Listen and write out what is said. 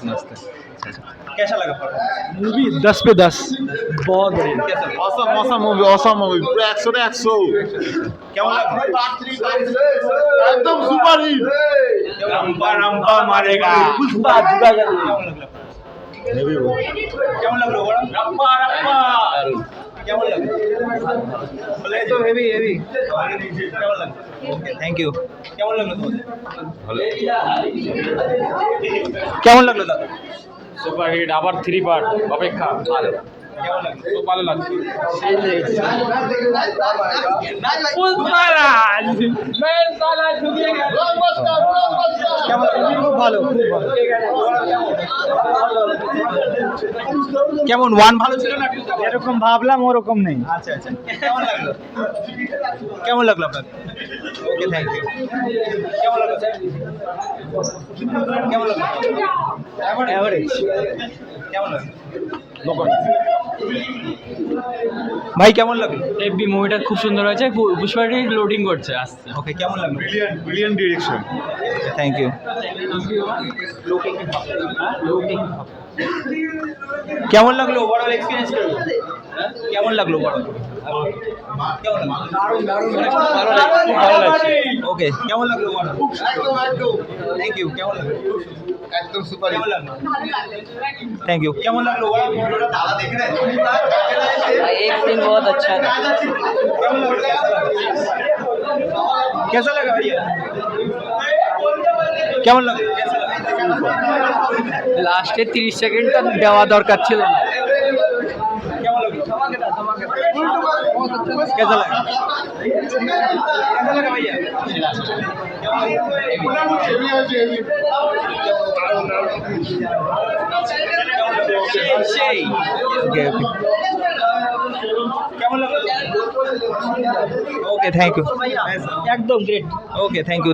मस्त कैसा लगा मूवी 10 पे 10 बहुत बढ़िया। awesome movie পুরো 100 তে 100 কেমন লাগলো একদম সুপার হিট रंपा रंपा मारेगा जुगा जुगा কেমন লাগলো বড় রंपा रंपा কেমন লাগলো বলে তো হেভি হেভি কেমন লাগলো ওকে থ্যাংক ইউ কেমন লাগলো তোমাদের ভালো কেমন লাগলো দাদা সুপার হিট আবার 3 পার্ট অপেক্ষা ভালো কেমন লাগলো খুব ভালো লাগছে সেই লেগেছে পুষ্পারাজ মেন সালা ঢুকে গেল কেমন খুব ভালো কেমন ওয়ান ভালো ছিল না এরকম ভাবলাম ওরকম নেই। আচ্ছা আচ্ছা কেমন লাগলো আপনার ওকে থ্যাংক ইউ কেমন লাগলো স্যার কেমন লাগলো এভারেজ কেমন লাগলো ভাই কেমন লাগলো এফবি মুভিটা খুব সুন্দর হয়েছে পুষ্পাটি লোডিং করছে আসছে ওকে কেমন লাগলো ব্রিলিয়ান্ট ডিরেকশন থ্যাংক ইউ কেমন লাগলো ওভারঅল এক্সপিরিয়েন্স কেমন লাগলো ওভারঅল ভালো লাগছে ওকে কেমন লাগলো ওভারঅল থ্যাংক ইউ কেমন লাগলো একদম সুপার কেমন লাগলো थैंक यू কেমন লাগলো ওভারঅল দাদা দেখে রে एक सीन बहुत अच्छा था কেমন লাগলো कैसा लगा भैया কেমন লাগলো कैसा लगा লাস্টে 30 সেকেন্ডটা দেওয়া দরকার ছিল না। কেমন লাগলো कैसा लगा भैया সেই ওকে ওকে কেমন লাগলো ওকে থ্যাংক ইউ একদম গ্রেট। Okay thank you